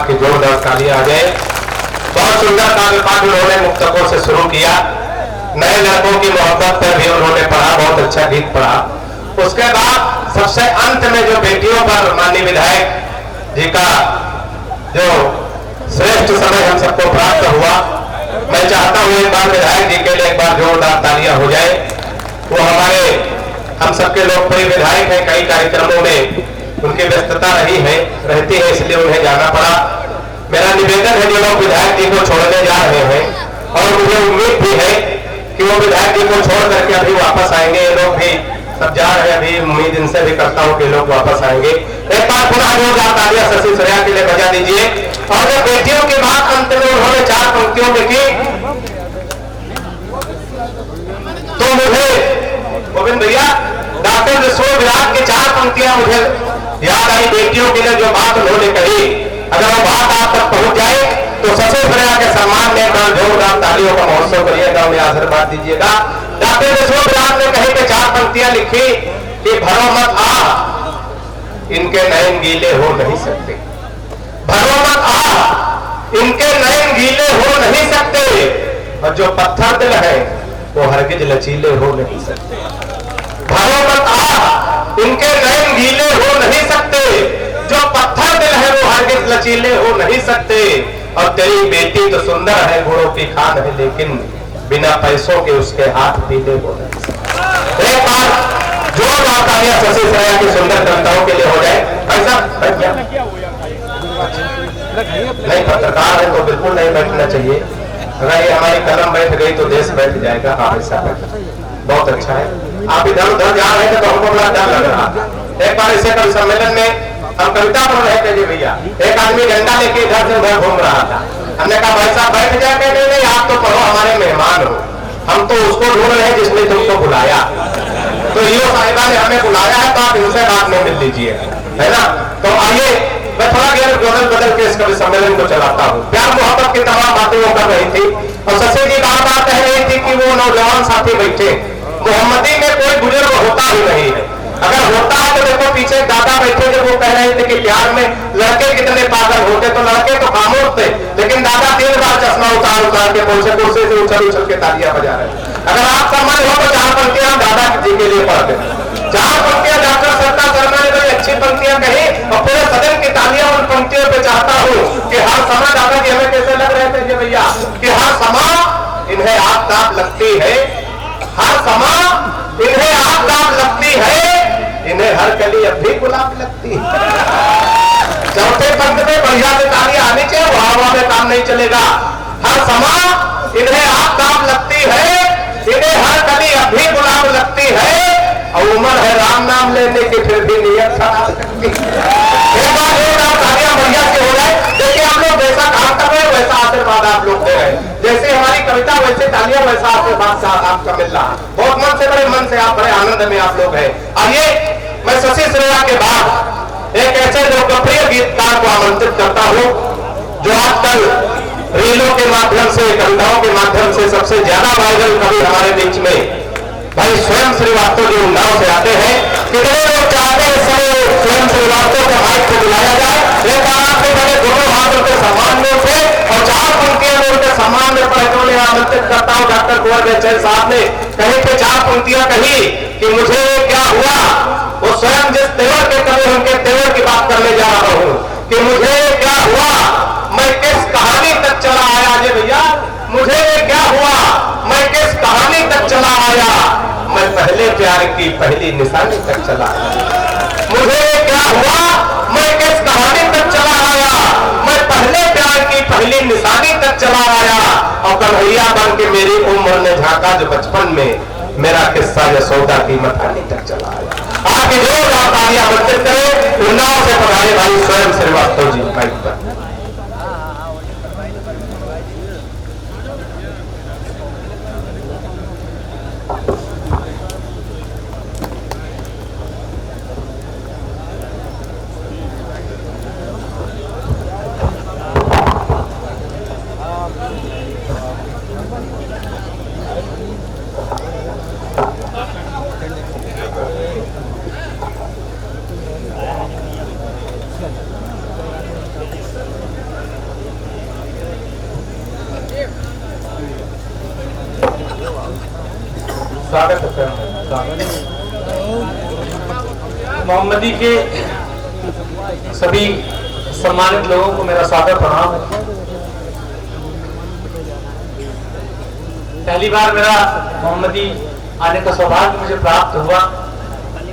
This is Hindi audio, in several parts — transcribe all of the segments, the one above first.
की जोरदार तालियां आ जाए। बहुत सुंदर काव्य पाठ उन्होंने मुक्तकों से शुरू किया। नए लड़कों की मोहब्बत पर भी उन्होंने पढ़ा, बहुत अच्छा गीत पढ़ा। उसके बाद सबसे अंत में जो बेटियों पर माननीय विधायक जी का जो श्रेष्ठ समय हम सबको प्राप्त हुआ, मैं चाहता हूं एक बार विधायक जी के लिए एक बार जोरदार तालियां हो जाए। वो हमारे हम सबके लोकप्रिय विधायक हैं, कई कार्यक्रमों में उनकी व्यस्तता रहती है, इसलिए उन्हें जाना पड़ा। मेरा निवेदन है जो लोग विधायक जी को छोड़ने जा रहे हैं, और मुझे उम्मीद भी है कि वो विधायक जी को छोड़ करके अभी वापस आएंगे। ये लोग भी सब जा रहे हैं, अभी उम्मीद इनसे भी करता हूं कि लोग वापस आएंगे। एक बार पुनः जोरदार तालियां शशि सूर्या के लिए बजा दीजिए। और जब बेटियों की बात अंत में उन्होंने 4 पंक्तियों में की, तो मुझे गोविंद भैया डॉक्टर विश्वविराट की 4 पंक्तियां मुझे याद आई। बेटियों के लिए जो बात उन्होंने कही, अगर वो बात आप तक पहुंच जाए तो शशि सूर्या के सम्मान में जोरदार तालियों का महोत्सव करिएगा, उन्हें आशीर्वाद दीजिएगा। डॉक्टर विश्वविराट ने कहीं पे 4 पंक्तियां लिखी कि भरो मत आ, इनके नयन गीले हो नहीं सकते। भरो मत आ, इनके नयन गीले हो नहीं सकते। और जो पत्थर दिल है वो हरगिज लचीले हो नहीं सकते। भरो मत आ, इनके नयन गीले हो नहीं सकते। जो पत्थर दिल है वो हरगिज लचीले हो नहीं सकते। और तेरी बेटी तो सुंदर है, घोड़ों की खान है, लेकिन बिना पैसों के उसके हाथ पीले हो नहीं सकते। एक बार जोरदार तालियां शशि सूर्या की सुंदर कविताओं के लिए हो जाए। ऐसा नहीं, पत्रकार है तो बिल्कुल नहीं बैठना चाहिए। अगर ये हमारी कलम बैठ गई तो देश बैठ जाएगा। हाँ, ऐसा बहुत अच्छा है। आप इधर उधर जा रहे थे तो हमको बड़ा डर लग रहा था। एक बार इसे कवि सम्मेलन में हम कविता पढ़ रहे थे जी भैया, एक आदमी डंडा लेके इधर से उधर घूम रहा था। हमने कहा भाई साहब बैठ जाके, नहीं आप तो पढ़ो, हमारे मेहमान हो, हम तो उसको ढूंढ रहे हैं जिसने तुमको बुलाया। तो ये साहिबा ने हमें बुलाया है, तो आप इनसे बात में मिल लीजिए, है ना। तो आइए मैं थोड़ा बदल के इस कवि सम्मेलन को चलाता हूँ। प्यार मोहब्बत की तमाम बातें वो कर रही थी, और शशि जी बार बार कह रही थी कि वो नौजवान साथी बैठे, मोहम्मदी में कोई बुजुर्ग होता ही नहीं है। अगर होता है तो देखो पीछे दादा बैठे थे, वो कह रहे थे कि प्यार में लड़के कितने पागल होते, तो लड़के तो खामोश थे, लेकिन दादा 3 बार चश्मा उतार के कुर्सी से उछल के तालियां बजा रहे। अगर आप समझ हो तो 4 पंक्तियां दादा जी के लिए पढ़ दें। 4 पंक्तियां डॉक्टर सत्ता शर्मा ने बड़ी अच्छी पंक्तियां कही, और पूरे सदन की तालियां उन पंक्तियों पे चाहता हूँ कि हर समय दादा जी हमें कैसे लग रहे थे जी भैया, कि हर समय इन्हें आग लगती है, हर समय इन्हें आग लगती है, इन्हें हर कली अब भी गुलाब लगती है। चौथे पंक्ति में बढ़िया से तालियां आनी चाहिए, हवा में काम नहीं चलेगा। हर समय इन्हें आग लगती है, इन्हें हर कली अब भी गुलाब लगती है, और उम्र है राम नाम लेने की फिर भी नियत खराब लगती है। बढ़िया से हो जाए। देखिए हम लोग जैसा काम कर रहे हैं वैसा आशीर्वाद आप लोग दे रहे हैं, जैसे हमारी कविता वैसे तालियां, वैसा आशीर्वाद आपका मिल रहा है। बहुत मन से, बड़े मन से, आप बड़े आनंद में आप लोग हैं। आइए मैं शशि सूर्या के बाद एक ऐसे लोकप्रिय गीतकार को आमंत्रित करता हूं जो आजकल रीलों के माध्यम से, कविताओं के माध्यम से सबसे ज्यादा वायरल कवि हमारे बीच में भाई स्वयं श्रीवास्तव जो उन्नाव से आते हैं। कितने लोग चाहते हैं स्वयं श्रीवास्तव को माइक को बुलाया जाए। एक बार आपसे पहले दोनों हाथ उनके सम्मान में उठे और 4 पंक्तियां में उनके सम्मान में पढ़ने आमंत्रित करता हूं। डॉक्टर कुंवर बेचैन साहब ने कहीं पे 4 पंक्तियां कही कि मुझे क्या हुआ, वो स्वयं जिस तेवर के कवि उनके तेवर की बात करने जा रहा हूं कि मुझे क्या हुआ, मैं किस कहानी तक चला आया जी भैया, मुझे क्या हुआ, मैं किस कहानी तक चला आया, मैं पहले प्यार की पहली निशानी तक चला आया। मुझे क्या हुआ, मैं किस कहानी तक चला आया, मैं पहले प्यार की पहली निशानी तक चला आया, और कन्हैया बन के मेरी उम्र ने झांका जो बचपन में, मेरा किस्सा यशोदा की मथानी तक चला आया। आगे जोरदार तालियां आमंत्रित करें उन्नाव से पधारे भाई स्वयं श्रीवास्तव जी माइक पर। स्वागत है सर। मोहम्मदी के सभी सम्मानित लोगों को मेरा सादर प्रणाम है। पहली बार मेरा मोहम्मदी आने का सौभाग्य मुझे प्राप्त हुआ।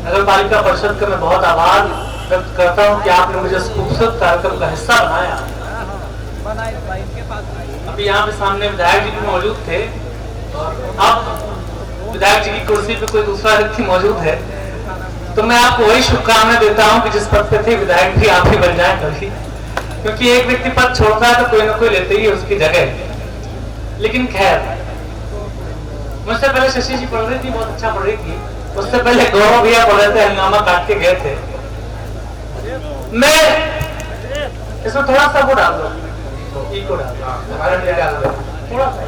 नगर पालिका परिषद का मैं बहुत आभार व्यक्त करता हूं कि आपने मुझे इस खूबसूरत कार्यक्रम का हिस्सा बनाया। अभी यहाँ पे सामने विधायक जी भी मौजूद थे और अब विधायक जी की कुर्सी पे कोई दूसरा व्यक्ति मौजूद है, तो मैं आपको वही शुभकामनाएं देता हूं कि जिस पद पे थे विधायक भी आप ही बन जाए कभी, क्योंकि एक व्यक्ति पद छोड़ता है तो कोई ना कोई लेते ही है उसकी जगह। लेकिन खैर, मुझसे पहले शशि जी पढ़ रही थी, बहुत अच्छा पढ़ रही थी। उससे पहले गौरव भैया पढ़ रहे थे, हंगामा काट के गए थे। मैं इसमें थोड़ा सा वो डाल दो, थोड़ा सा।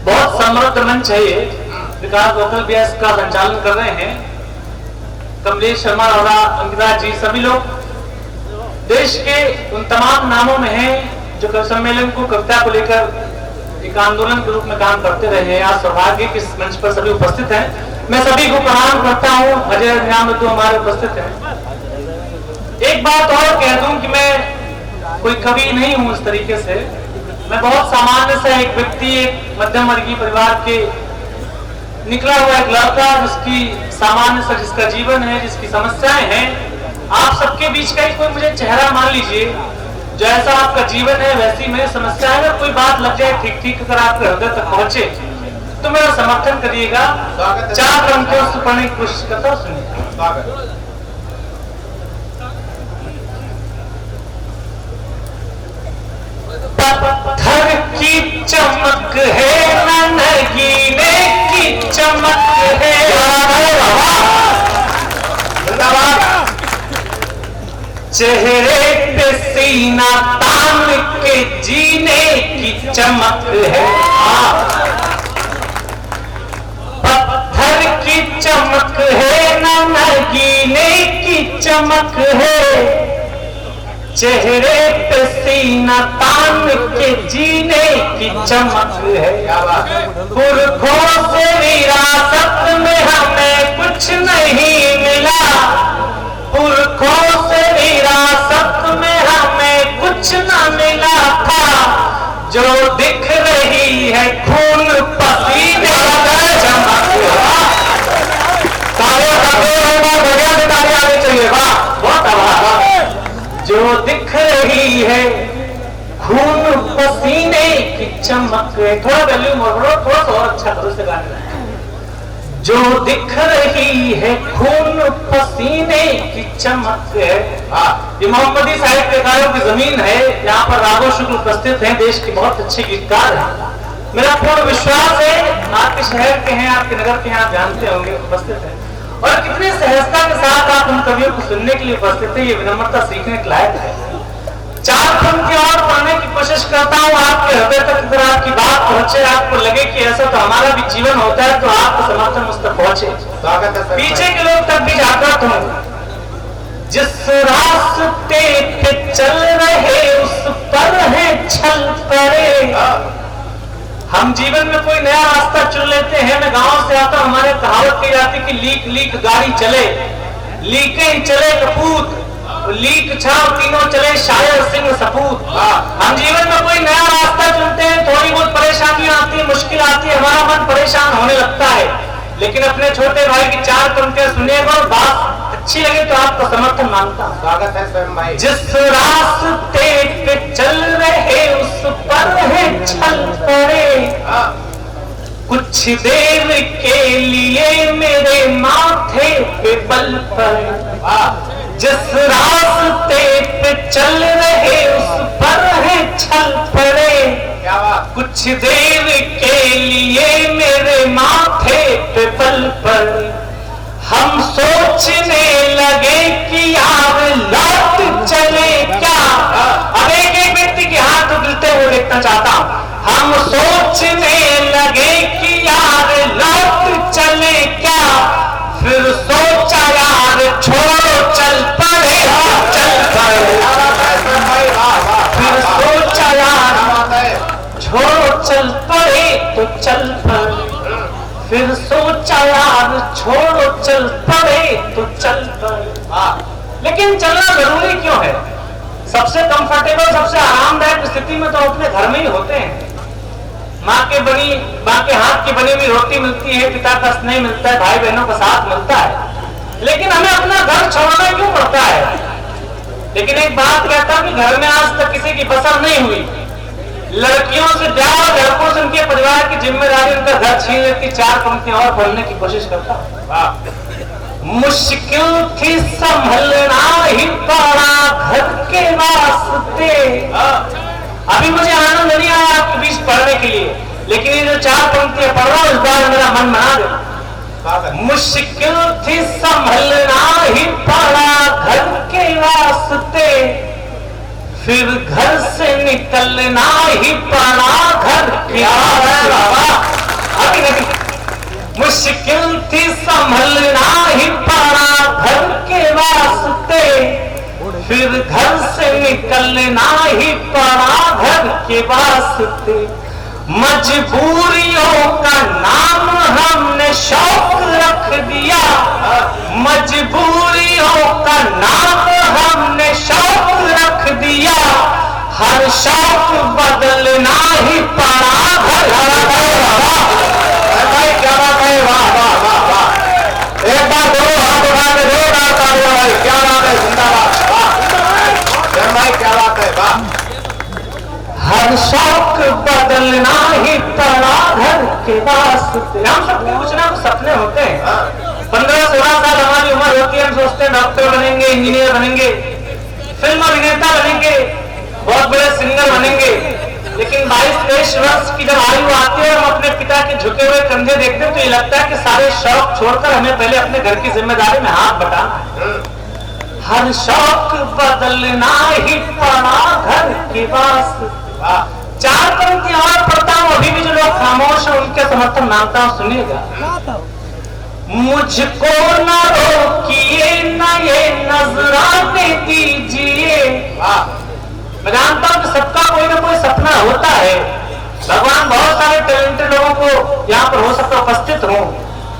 बहुत समृद्ध मंच है ये, विकास गोखल भी इसका संचालन कर रहे हैं। कमलेश शर्मा और अंकिता जी सभी लोग देश के उन तमाम नामों में हैं जो कवि सम्मेलन को, कविता को लेकर एक आंदोलन के रूप में काम करते रहे हैं। आज सौभाग्य कि इस मंच पर सभी उपस्थित हैं। मैं सभी को प्रणाम करता हूं। अजय न्याम तो हमारे उपस्थित हैं। एक बात और कह दूं कि मैं कोई कवि नहीं हूं इस तरीके से। मैं बहुत सामान्य सा एक व्यक्ति, एक मध्यम वर्गीय परिवार के निकला हुआ एक लड़का, जिसकी सामान्य सा जिसका जीवन है, जिसकी समस्याएं हैं। आप सबके बीच का ही कोई मुझे चेहरा मान लीजिए, जैसा आपका जीवन है वैसी मेरी समस्या है। अगर कोई बात लग जाए ठीक ठीक, अगर आपके हृदय तक पहुंचे तो मेरा समर्थन करिएगा। 4 पंक्तियों से पढ़ने की कोशिश करता हूं, सुनिए। पत्थर की चमक है न नगीने की चमक है, चेहरे पे सीना तान के जीने की चमक है। पत्थर की चमक है न नगीने की चमक है, चेहरे पे सीना तान के जीने की चमक है। पुरखों से विरासत में हमें कुछ नहीं मिला, पुरखों से विरासत में हमें कुछ न मिला था। जो दिख रही है खून पसीने की चमक है। तालियां आनी चाहिए। वाह, बहुत आभार। जो दिख रही है खून पसीने की चमक है। थोड़ा वैल्यूम और थोड़ा सा और अच्छा करो इसे गाने में। जो दिख रही है खून पसीने की चमक है। ये मोहम्मदी साहित्यकारों की जमीन है। यहाँ पर राघव शुक्ल उपस्थित हैं, देश के बहुत अच्छे गीतकार हैं। मेरा पूर्ण विश्वास है आपके शहर के हैं, आपके नगर के हैं, आप जानते होंगे, उपस्थित हैं। और कितनी सहजता के साथ आप उन कवियों को सुनने के लिए उपस्थित है, ये विनम्रता सीखने के लायक है। 4 पंक्ति और पढ़ने की कोशिश करता हूँ, आपके हृदय तक अगर आपकी बात पहुंचे, आपको लगे कि ऐसा तो हमारा भी जीवन होता है, तो आपका समर्थन मुझ तक पहुंचे। पीछे के लोग तक भी जागृत हों। जिस रास्ते पे चल रहे उस पर है छल पड़े। हम जीवन में कोई नया रास्ता चुन लेते हैं। मैं गांव से आता हूं, हमारे कहावत कही जाती कि लीक लीक गाड़ी चले, लीकें चले कपूत, लीक छाव तीनों चले शायर सिंह सपूत। हम जीवन में कोई नया रास्ता चुनते हैं, थोड़ी बहुत परेशानियां आती है, मुश्किल आती है, हमारा मन परेशान होने लगता है। लेकिन अपने छोटे भाई की 4 पंक्तियां सुनिएगा और बात अच्छी लगे तो आपका समर्थन मांगता हूं। स्वागत है स्वयं भाई। जिस रास्ते पे चल रहे उस पर है छल पड़े, कुछ देर के लिए मेरे माथे पे बल पड़े। जिस रास्ते पे चल रहे उस पर है छल पड़े, कुछ देर के लिए मेरे माथे पे बल पड़े। हम सोचने लगे कि यार लौट चले क्या। अब एक व्यक्ति के हाथ उगलते हुए देखना चाहता हूं। हम सोचने लगे कि यार लौट चले क्या, फिर सोचा यार छोड़ो चल पड़े, चल पड़े। फिर सोचा यार छोड़ो चल पड़े तो चल पड़े। लेकिन चलना जरूरी क्यों है? सबसे कंफर्टेबल, सबसे आरामदायक स्थिति में तो अपने घर में ही होते हैं। माँ के हाथ की बनी हुई रोटी मिलती है, पिता का स्नेह मिलता है, भाई बहनों का साथ मिलता है, लेकिन हमें अपना घर छोड़ना क्यों पड़ता है? लेकिन एक बात कहता हूं कि घर में आज तक किसी की पसंद नहीं हुई। लड़कियों से ब्याह और लड़कों से उनके परिवार की जिम्मेदारी उनका घर छीन लेती। 4 पंक्तियां और पढ़ने की कोशिश करता हूं। मुश्किल थी संभलना ही पड़ा घर के वास्ते। अभी मुझे आनंद नहीं आया आपके बीच पढ़ने के लिए, लेकिन ये जो 4 पंक्तियां पढ़ रहा हूं इस बार मेरा मन बना दे। मुश्किल थी संभलना ही पड़ा घर के वास्ते, फिर घर से निकलना ही पड़ा घर के वास्ते। मुश्किल थी संभलना ही पड़ा घर के वास्ते, फिर घर से निकलना ही पड़ा घर के वास्ते। मजबूरियों का नाम हमने शौक रख दिया, मजबूरियों का नाम हमने शौक रख दिया, हर शौक बदलना ही पड़ा घर। भाई क्या बात है, वाह वाह वाह वाह। एक बार बोलो, हाथ उठा के जोरदार तालियां भाई, क्या बात है, जिंदाबाद, वाह भाई क्या बात है, वाह। हर शौक बदलना ही पड़ा घर के वास्ते। हम सबके कुछ ना कुछ सपने होते हैं। 15-16 साल हमारी उम्र होती है, हम सोचते हैं डॉक्टर बनेंगे, इंजीनियर बनेंगे, फिल्म अभिनेता बनेंगे, बहुत बड़े सिंगर बनेंगे। लेकिन 22-23 वर्ष की जब आयु आती है और हम अपने पिता के झुके हुए कंधे देखते हैं तो ये लगता है कि सारे शौक छोड़कर हमें पहले अपने घर की जिम्मेदारी में हाथ बटाना है। हर शौक बदलना ही पड़ा घर के वास्ते। 4 पंक्तियां और पढ़ता हूं, अभी भी जो लोग खामोश हैं उनके समर्थन मांगता हूं, सुनिएगा। मुझको न रोकिए न ये नजराने दीजिए। मैं जानता हूं कि सबका कोई ना कोई सपना होता है। भगवान बहुत सारे टैलेंटेड लोगों को यहाँ पर हो सकता उपस्थित हो।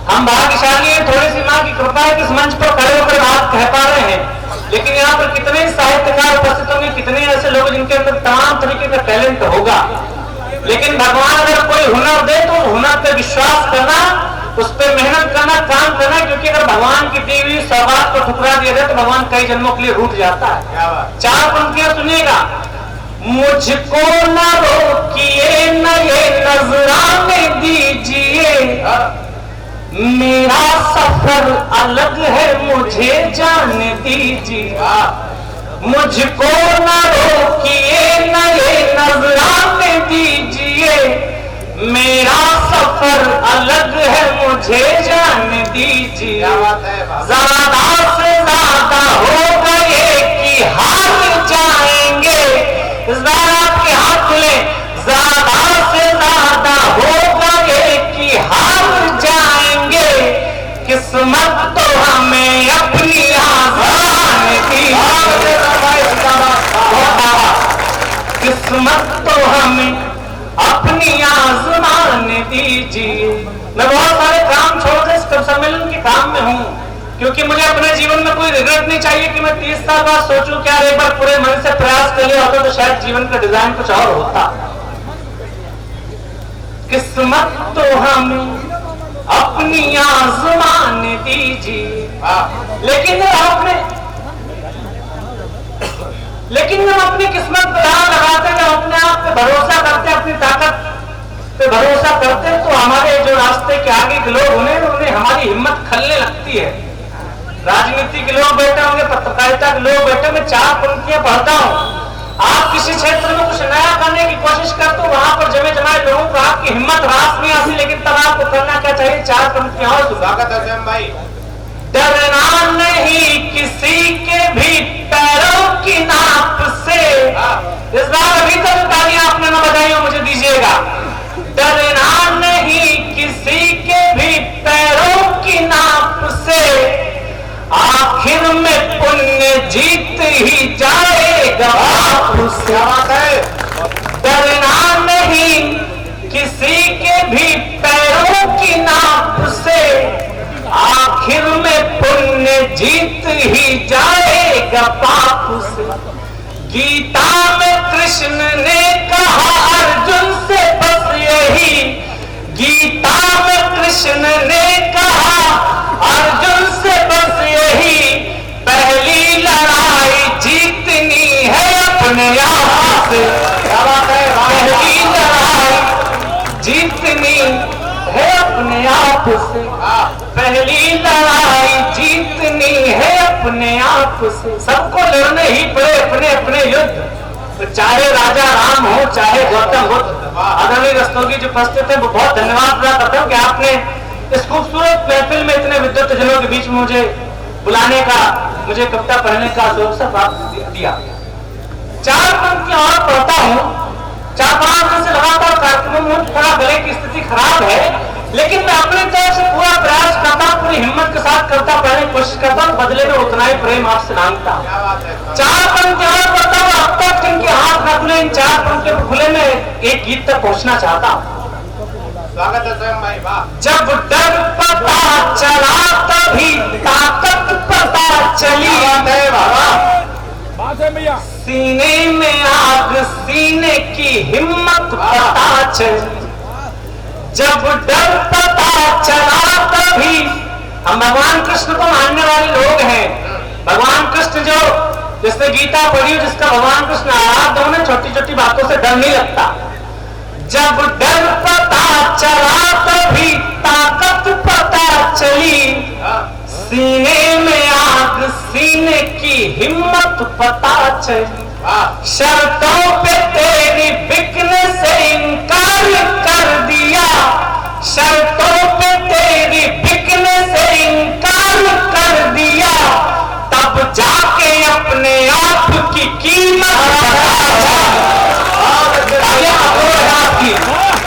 हम भाग्यशाली हैं, थोड़ी सी मां की कृपा है कि इस मंच पर खड़े होकर बात कह पा रहे हैं। लेकिन यहाँ पर कितने साहित्यकार उपस्थित होंगे, कितने ऐसे लोग जिनके अंदर तमाम तरीके का टैलेंट होगा। लेकिन भगवान अगर कोई हुनर दे तो हुनर पे विश्वास करना, उस पर मेहनत करना, काम करना, क्योंकि अगर भगवान की दी हुई सौगात को ठुकरा दिया जाए तो भगवान कई जन्मों के लिए रूठ जाता है। 4 पंक्तियां सुनिएगा। मुझको न रोकिए न ये नजराने दीजिए, मेरा सफर अलग है मुझे जाने दीजिए। मुझको न रोकिए न ये नजराने दीजिए, मेरा सफर अलग है मुझे जाने दीजिए। ज्यादा से ज्यादा हो गए कि हार जाएंगे। इस बार आपके हाथ खुले। ज्यादा से ज्यादा हो गए कि हार जाएंगे, किस्मत तो हमें अपनी आज़ाद दीजिए। किस्मत तो हमें अपनी आज़मान दीजिए। मैं बहुत सारे काम छोड़कर इस सम्मेलन के काम में हूँ, क्योंकि मुझे अपने जीवन में कोई रिग्रेट नहीं चाहिए कि मैं 30 साल बाद सोचूं क्या एक बार पूरे मन से प्रयास कर लिया होता तो शायद जीवन का डिजाइन कुछ और होता। किस्मत तो हमें अपनी आज़मान दीजिए। लेकिन हम अपनी किस्मत पर ध्यान लगाते हैं, अपने आप पे भरोसा करते हैं, अपनी ताकत पे भरोसा करते हैं, तो हमारे जो रास्ते के आगे के लोग उन्हें हमारी हिम्मत खलने लगती है। राजनीति के लोग बैठे होंगे, पत्रकारिता के लोग बैठे होंगे। 4 पंक्तियां पढ़ता हूं। आप किसी क्षेत्र में कुछ नया करने की कोशिश करते हो, वहां पर जमे जमाए लोगों को आपकी हिम्मत रास नहीं आती, लेकिन तब आपको करना क्या चाहिए? 4 पंक्तियां और स्वागत है श्याम भाई। डरना नहीं किसी के भी पैरों की नाप से। इस बार अभी तक तालियां आपने न बजाई हो, मुझे दीजिएगा। डरना नहीं किसी के भी पैरों की नाप से, आखिर में पुण्य जीत ही जाएगा आपसे। डरना नहीं किसी के भी पैरों की नाप से, आखिर में पुण्य जीत ही जाएगा गीता में कृष्ण ने कहा अर्जुन से बस यही, गीता में कृष्ण ने कहा अर्जुन से बस यही, पहली लड़ाई जीतनी है अपने आप से, पहली लड़ाई जीतनी है अपने आप से, पहली लड़ाई जीतनी है अपने आप से। सबको लड़ने ही पड़े अपने अपने युद्ध, तो चाहे राजा राम हो चाहे गौतम बुद्ध। आदरणीय रस्तोगी जो उपस्थित है वो बहुत धन्यवाद अदा करता हूँ कि आपने इस खूबसूरत महफिल में इतने विद्वत जनों के बीच में मुझे बुलाने का, मुझे कविता पढ़ने का अवसर प्राप्त दिया। 4 पंक्तियां और पढ़ता हूँ। 4-5 दिन से लगातार कार्यक्रमों में थोड़ा गले की स्थिति खराब है, लेकिन मैं अपनी तरफ से पूरा प्रयास करता हूँ, पूरी हिम्मत के साथ कविता पढ़ने की कोशिश करता हूँ, बदले में उतना ही प्रेम आपसे मांगता हूँ। 4 पंक्तियां और पढ़ता हूँ, अब तक जिनके हाथ न खुले इन 4 पंक्तियों को खुले में एक गीत तक पहुंचना चाहता हूँ। स्वागत है स्वयं भाई, वाह। जब डर पता चला तभी ताकत पता चली, सीने में आग सीने की हिम्मत पता चली, जब डर पता चला तभी। हम भगवान कृष्ण को मानने वाले लोग हैं। भगवान कृष्ण जो जिसने गीता पढ़ी, जिसका भगवान कृष्ण आराध्य, उन्हें छोटी छोटी बातों से डर नहीं लगता। जब डर पता चला तभी ताकत पता चली, सीने में आग सीने की हिम्मत पता चली, शर्तों पे तेरी बिकने से इनकार कर दिया, शर्तों पे तेरी बिकने से इनकार कर दिया, तब जाके अपने आप की कीमत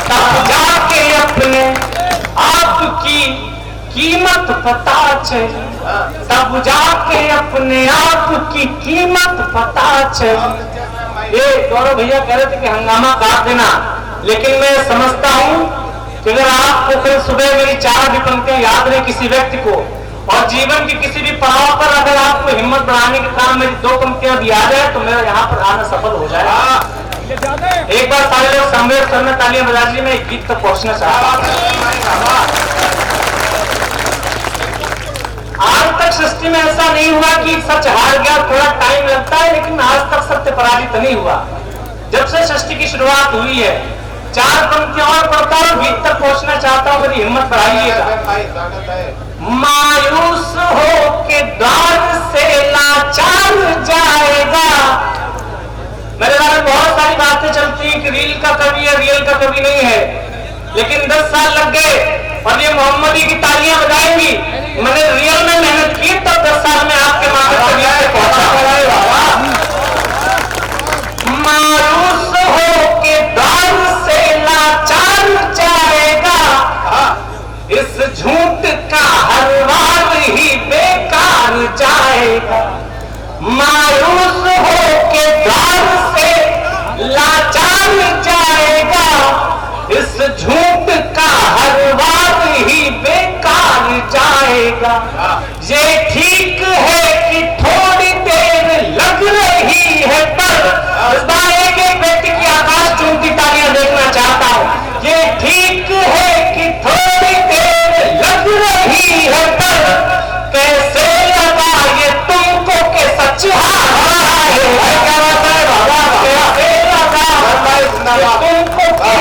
तब जाके अपने आप की कीमत पता चली, तब जाके अपने आप की कीमत पता चली। ये गौरव भैया कह रहे थे कि हंगामा काट देना, लेकिन मैं समझता हूं कि अगर आपको कल सुबह मेरी 4 पंक्तियां याद रहे किसी व्यक्ति को, और जीवन के किसी भी पड़ाव पर अगर आपको हिम्मत बढ़ाने के काम मेरी 2 पंक्तियां दिया जाए तो मेरा यहाँ पर आना सफल हो जाएगा। एक बार सारे लोग संवेद करना, तालियां बजा लीजिए। मैं एक गीत तक पहुंचना चाहता हूं। आज तक सृष्टि में ऐसा नहीं हुआ कि सच हार गया, थोड़ा टाइम लगता है, लेकिन आज तक सत्य पराजित नहीं हुआ। जब से सृष्टि की शुरुआत हुई है। 4 पंक्तियां और पढ़ता हूं, गीत तक पहुंचना चाहता हूं, मेरी हिम्मत बढ़ाइएगा। मायूस हो के द्वार से लाचार जाएगा। मेरे बारे में बहुत सारी बातें चलती हैं कि रील का कवि है, रियल का कवि नहीं है, लेकिन 10 साल लग गए और ये मोहम्मदी की तालियां बजाएंगी। मैंने रियल में मेहनत की, तब 10 साल में आपके माथे पर पहुंचा। मायूस हो के द्वार से लाचार जाएगा, इस झूठ का हर वार ही बेकार जाएगा। मायूस हो के द्वार से लाचार जाएगा, इस झूठ का हर वार ही बेकार जाएगा। ये ठीक है कि थोड़ी देर लग रही है, पर इस बार एक व्यक्ति की आकाश चूमती तालियां देखना चाहता हूं। ये ठीक है कि थोड़ी देर लग रही है, पर कैसे लगा ये तुमको के सच हारा है, तुमको के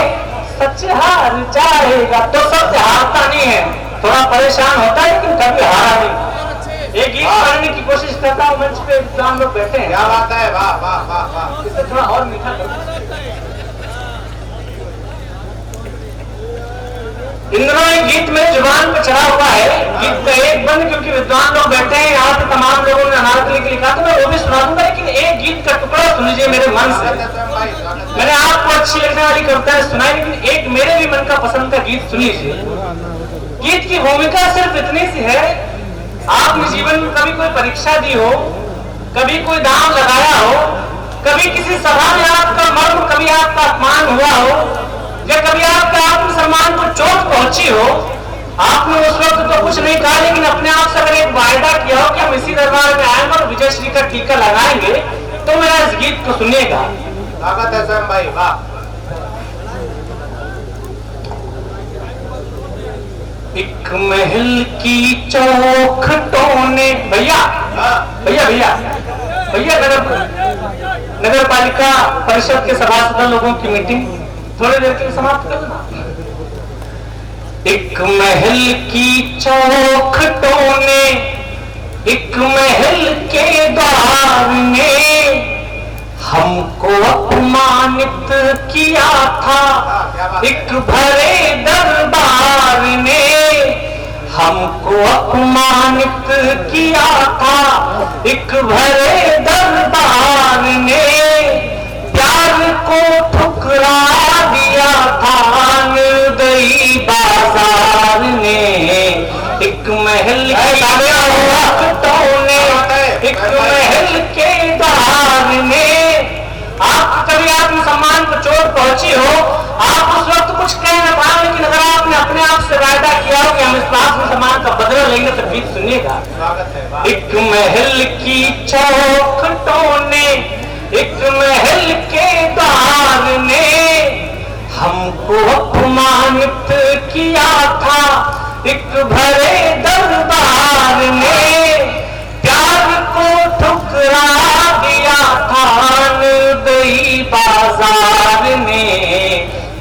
सच हार जाएगा। तो सत्य हारता नहीं है, थोड़ा परेशान होता है, लेकिन कभी हारा नहीं। एक गीत पढ़ने की कोशिश करता हूँ, मंच पे विद्वान लोग बैठे हैं। क्या बात है, वाह वाह वाह वाह। इसे थोड़ा और मीठा करो। इंद्रों एक गीत में जुबान पे चढ़ा हुआ है, गीत का एक बंद, क्योंकि विद्वान लोग बैठे हैं यहाँ पे, तमाम लोगों ने अनारकली के लिखा, तो मैं वो भी सुना दूंगा, लेकिन एक गीत का टुकड़ा सुन लीजिए मेरे मन से। मैंने आपको अच्छी लगने वाली कविताएं सुनाई, लेकिन एक मेरे भी मन का पसंद का गीत सुन लीजिए। गीत की भूमिका सिर्फ इतनी सी है, आपने जीवन में कभी कोई परीक्षा दी हो, कभी कोई दांव लगाया हो, कभी किसी सभा में आपका मर्म, कभी आपका अपमान हुआ हो, या कभी आपके आत्मसम्मान को चोट पहुंची हो, आपने उस वक्त तो कुछ नहीं कहा, लेकिन अपने आप से अगर एक वायदा किया हो कि हम इसी दरबार में आएंगे और विजय श्री का टीका लगाएंगे, तो मेरा इस गीत को सुनिएगा। स्वागत है स्वयं भाई, वाह। एक महल की चौखटों ने भैया भैया भैया भैया नगर पालिका परिषद के सभासद लोगों की मीटिंग थोड़ी देर के लिए समाप्त करना। एक महल की चौखटों ने, एक महल के द्वार ने हमको अपमानित किया था, एक भरे दरबार ने हमको अपमानित किया था, एक भरे दरबार ने प्यार को ठुकरा दिया था निर्दयी बाजार ने। एक महल की चौखटों ने, एक महल के द्वार ने। आप कभी आत्मसम्मान को चोट पहुंची हो, आप उस वक्त कुछ कह न पाए, लेकिन अगर आपने अपने आप से वायदा किया हो कि हम इस आत्मसम्मान का बदला लेंगे तो गीत सुनिएगा। एक महल की चौखटों ने, एक महल के द्वार ने हमको अपमानित किया था, एक भरे दरबार ने प्यार को ठुकरा दिया था निर्दयी बाजार ने।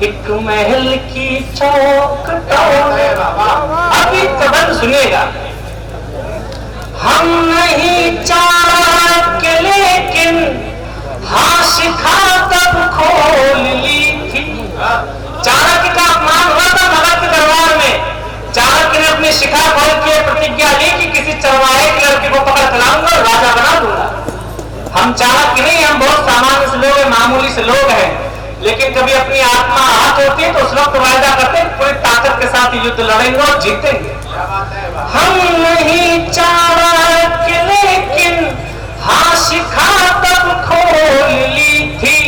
एक महल की चौखटों ने। अभी प्रबंध सुनिएगा। हम नहीं चाहते लेकिन हाँ शिखा तब खोल ली थी। चाणक्य का अपमान हुआ था मगध के दरबार में। चाणक्य ने अपनी शिखा खोल के प्रतिज्ञा ली कि किसी चरवाहे की लड़की को पकड़ कर लाऊंगा और राजा बना दूंगा। हम चाणक्य नहीं, हम बहुत सामान्य से लोग हैं, मामूली से लोग हैं, लेकिन कभी अपनी आत्मा आहत होती है तो उस वक्त वायदा करते हैं पूरी ताकत के साथ युद्ध लड़ेंगे और जीतेंगे। हम नहीं चाणक्य लेकिन हाँ शिखा तब खोल ली थी,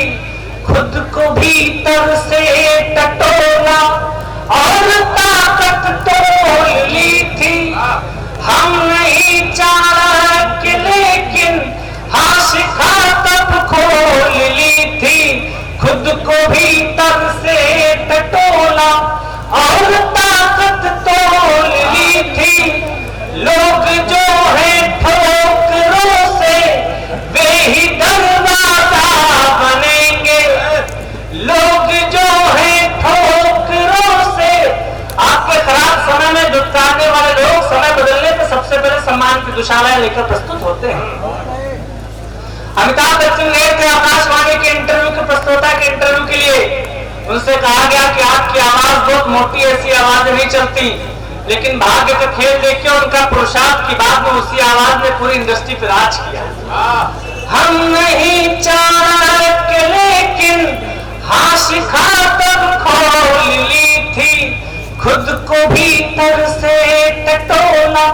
खुद को भीतर से टटोला और ताकत तोल ली थी। हम नहीं चाणक्य लेकिन हाँ शिखा तब खोल ली थी, खुद को भीतर से टटोला और ताकत तोल ली थी। लोग जो है ठोकरों से वे ही दरवाजा बनेंगे। लोग जो है ठोकरों से, आपके खराब समय में दुत्कारने वाले लोग समय बदलने पर सबसे पहले सम्मान की दुशालाएं लेकर प्रस्तुत होते हैं। अमिताभ बच्चन गए थे आकाशवाणी के इंटरव्यू के प्रस्तुता के इंटरव्यू के लिए। उनसे कहा गया कि आपकी आवाज बहुत मोटी, ऐसी आवाज नहीं चलती, लेकिन भाग्य का खेल देखिए उनका पुरुषार्थ की बात में उसी आवाज में पूरी इंडस्ट्री पर राज किया। हम नहीं चाणक्य लेकिन हाँ शिखा तब खोल ली थी, खुद को भीतर से टटोला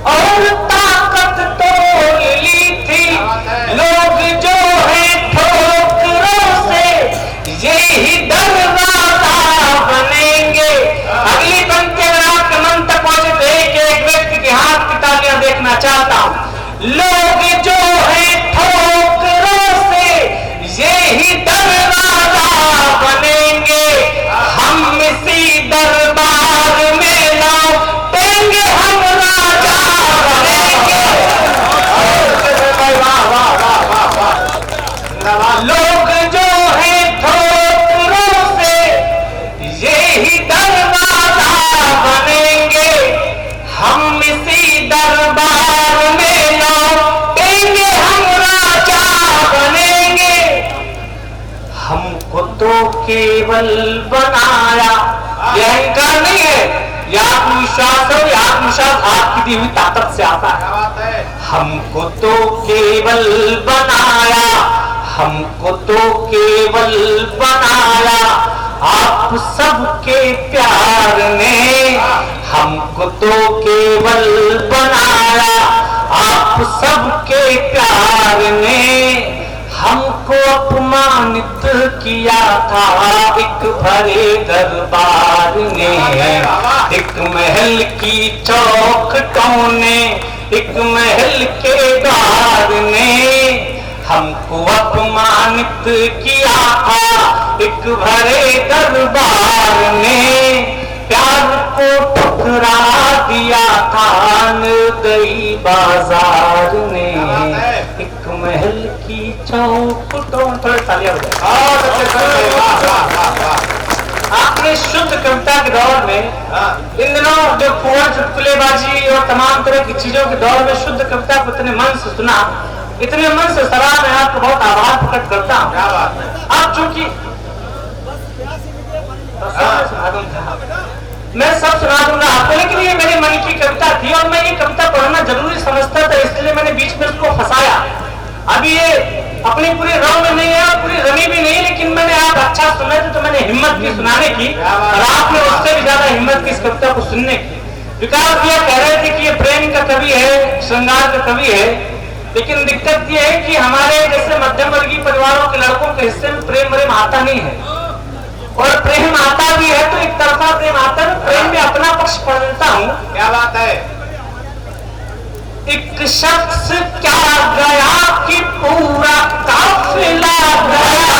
और ताकत तोल ली थी। लोग जो है ठोकरों से ये ही दरवाजा बनेंगे। अगली पंक्ति अगर आपके मन तक पहुंचे तो एक व्यक्ति के हाथ की तालियां देखना चाहता हूं। लोग जो है ठोकरों से ये ही दरवाजा बनेंगे। हम इसी दरबार में लौटेंगे, हम राजा बनेंगे। लोग जो है ठोकरों से ये ही दरवाजा बनेंगे। हम इसी दरबार में लौटेंगे, हम राजा बनेंगे। हमको तो केवल बनाया, यह अहंकार नहीं है, यह आत्मविश्वास है। यह आत्मविश्वास आपकी दी हुई ताकत से आता है। हमको तो केवल बनाया, हमको तो केवल बनाया आप सबके प्यार ने। हमको तो केवल बनाया आप सबके प्यार ने। हमको अपमानित किया था एक भरे दरबार ने। एक महल की चौखटों ने, एक महल के द्वार ने हमको अपमानित किया था एक भरे दरबार ने, प्यार को ठुकरा दिया था निर्दयी बाजार ने। एक महल की चौखटों पर तालियां बजाएं। आपने शुद्ध कविता के दौर में इन दिनों जो कुंवर चुटकुलेबाजी और तमाम तरह की चीजों के दौर में शुद्ध कविता को इतने मन से सुना, इतने मन से सलाह, मैं आपको बहुत आभार प्रकट करता हूँ। आप चूंकि मैं सब सुना दूंगा आपको, लेकिन ये मेरे मन की कविता थी और मैं ये कविता पढ़ना जरूरी समझता था, इसलिए मैंने बीच में उसको फंसाया। अभी ये अपनी पूरी रंग में नहीं है, पूरी रमी भी नहीं, लेकिन मैंने आप अच्छा सुने थे तो मैंने हिम्मत की सुनाने की, और आपने उससे भी ज्यादा हिम्मत की इस कविता को सुनने की। विकास भैया कह रहे थे कि ये प्रेम का कवि है, श्रृंगार का कवि है, लेकिन दिक्कत ये है कि हमारे जैसे मध्यम वर्गीय परिवारों के लड़कों के हिस्से में प्रेम आता नहीं है, और प्रेम आता भी है तो एक तरफा प्रेम आता है। प्रेम में अपना पक्ष पढ़ता हूँ। क्या बात है? एक शख्स क्या गया कि पूरा काफिला गया।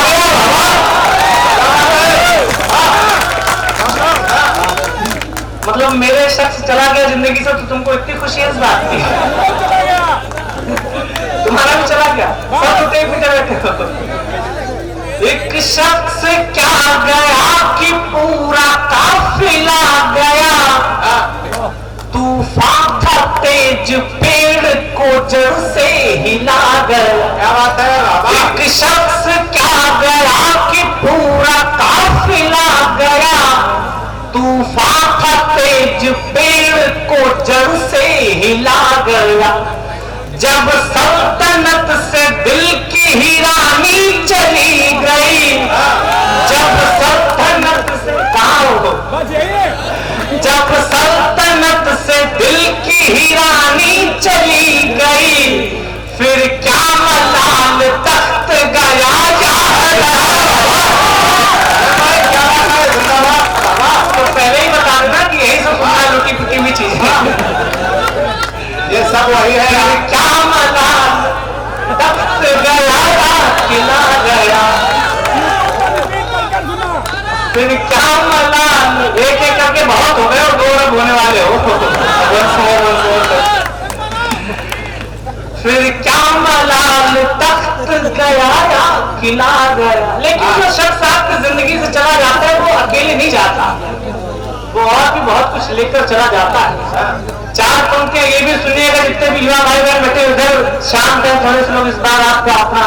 मतलब मेरे शख्स चला गया जिंदगी से तो तुमको इतनी खुशी है इस बात की? तुम्हारा भी चला गया, सब तो टेप में बैठे हो। एक शख्स क्या गया कि पूरा काफिला गया, तूफान था तेज पेड़ को जड़ से हिला गया। क्या बात है बाबा? एक शख्स क्या गया कि पूरा काफिला गया, तूफान था तेज पेड़ को जड़ से हिला गया। जब सल्तनत से दिल की ही रानी चली गई, जब सल्तनत से जब सल्तनत से दिल की ही रानी चली गई, फिर क्या मलाल तख्त गया तो पहले ही बता देना कि यही सब सुनना लुटी पुटी हुई चीज है। ये सब वही है। क्या मलाल तख्त गया किला गया, फिर क्या मलाल। एक एक करके बहुत हो गए और 2 अरब होने वाले हो। फिर क्या मलाल तख्त गया या किला गया। लेकिन जो शख्स आपकी जिंदगी से चला जाता है वो अकेले नहीं जाता, वो और भी बहुत कुछ लेकर चला जाता है। 4 पंक्तियां ये भी सुनिएगा, जितने भी युवा भाई बहन बैठे उधर शांत है थोड़े से लोग, इस बार आपको अपना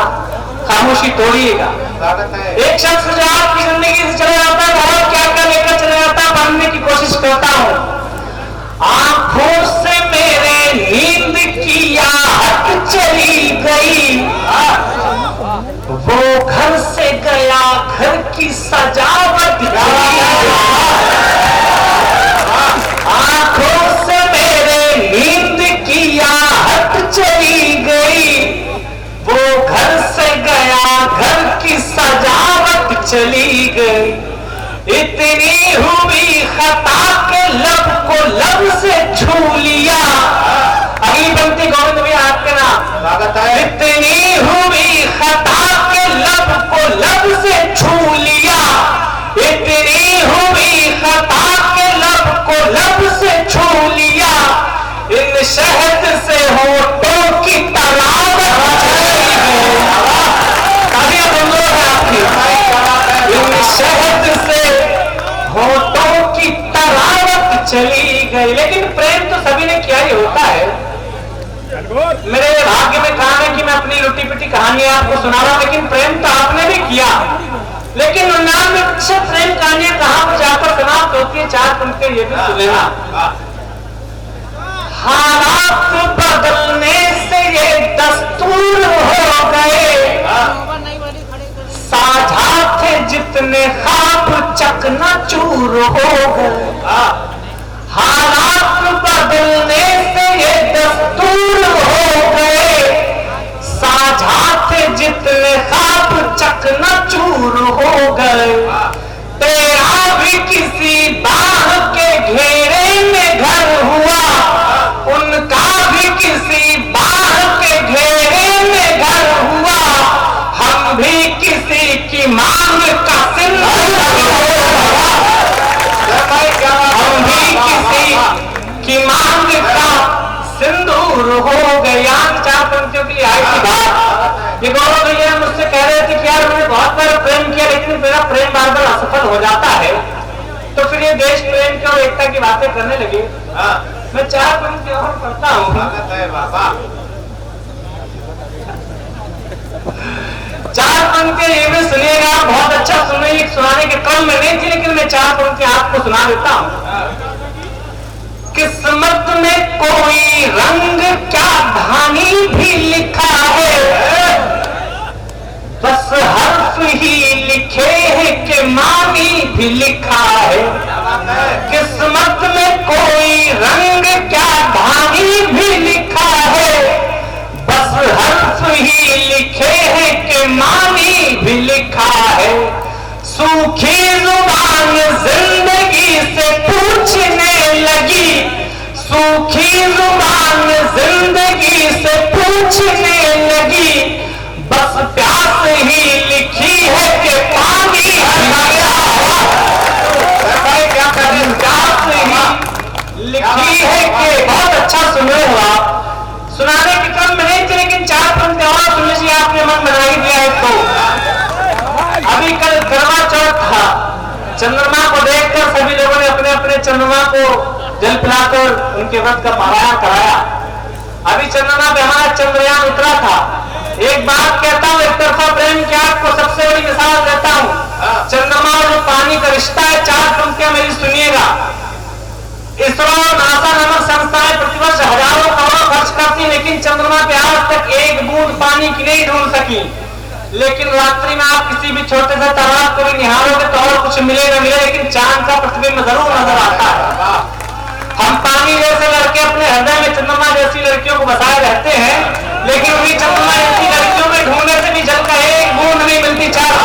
खामोशी तोड़िएगा। एक शख्स जो आपकी जिंदगी से चला जाता है बहुत क्या क्या लेकर चला जाता है, पढ़ने की कोशिश करता हूँ। आंखों से मेरे नींद की आहट चली गई, वो घर से गया घर की सजावट। आंखों से मेरे नींद की आहट चली गई, वो घर से गया घर की सजावट चली गई। इतनी हुई खता के लब को लब से छू लिया। अगली पंक्ति गोविंद भैया आपके नाम स्वागत है। इतनी हुई खता के लब को लब से छू लिया, इतनी हुई खता के लब को लब से छू लिया। इन शहद से होठों की तलावत चली गई। इन शहद से होठों की तलावत चली गई। लेकिन प्रेम तो सभी ने किया ही होता है। मेरे भाग्य में कहा है कि मैं अपनी लुटी पिटी कहानियां आपको सुना रहा हूं, लेकिन प्रेम तो आपने भी किया। लेकिन 99% प्रेम कहानियां कहां पर जाकर समाप्त होती है? 4 पंक्तियां ये भी सुनेगा। हालात बदलने से ये दस्तूर हो गए, साझा थे जितने ख्वाब चकनाचूर हो गए। हालात बदलने से ये दस्तूर हो गए, साझा थे जितने ख्वाब चकनाचूर हो गए। तेरा भी किसी बाह के घेरे में घर हुआ, उनका भी किसी बाह के घेरे में घर हुआ। किसी की मांग का सिंदूर, हम भी किसी की मांग का सिंदूर हो गया। 4 पंक्तियों के लिए आई थी बात। ये गौरव भैया मुझसे कह रहे थे कि यार मैंने बहुत बार प्रेम किया लेकिन मेरा प्रेम बार बार असफल हो जाता है, तो फिर ये देश प्रेम की और एकता की बातें करने लगे। मैं 4 पंक्ति और पढ़ता हूँ। 4 पंक्तियां ये भी सुनिएगा, बहुत अच्छा सुनाने के क्रम में नहीं थी, लेकिन मैं 4 पंक्तियां आपको सुना देता हूँ। किस्मत में कोई रंग क्या धानी भी लिखा है, बस हर्फ ही लिखे हैं कि मानी भी लिखा है। किस्मत में कोई रंग क्या धानी भी लिखा है, बस हर्फ ही लिखे हैं कि मानी भी लिखा है। सूखी जुबान जिंदगी से पूछने लगी, सूखी जुबान जिंदगी से पूछने लगी, बस प्यास ही लिखी है कि पानी क्या करें, प्यास ही लिखी है कि। बहुत अच्छा सुन रहे हो आप, सुनाने के क्रम में नहीं थे, लेकिन 4 पंक्तियां और सुन लीजिए, आपने मन बना ही दिया है। तो अभी कल करवा चौथ था, चंद्रमा को देखकर सभी लोगों ने अपने अपने चंद्रमा को जल पिलाकर उनके व्रत का पारायण कराया। अभी चंद्रमा पे हमारा चंद्रयान उतरा था। एक बात कहता हूँ, एक तरफा प्रेम की आपको सबसे बड़ी मिसाल देता हूँ। चंद्रमा और जो पानी का रिश्ता है, 4 पंक्तियां मेरी सुनिएगा। इसरो और नासा नामक संस्थाएं प्रतिवर्ष हजारों करोड़ खर्च करती, लेकिन चंद्रमा पे आज तक एक बूंद पानी की नहीं ढूंढ सकी। लेकिन रात्रि में आप किसी भी छोटे से तालाब को भी निहारोगे तो और कुछ मिले न मिले, लेकिन चांद का प्रतिबिंब जरूर नजर आता है। हम पानी जैसे लड़के अपने हृदय में चंद्रमा जैसी लड़कियों को बसाए रहते हैं, लेकिन वही चंद्रमा जैसी लड़कियों में ढूंढने से भी जल का एक बूंद नहीं मिलती। 4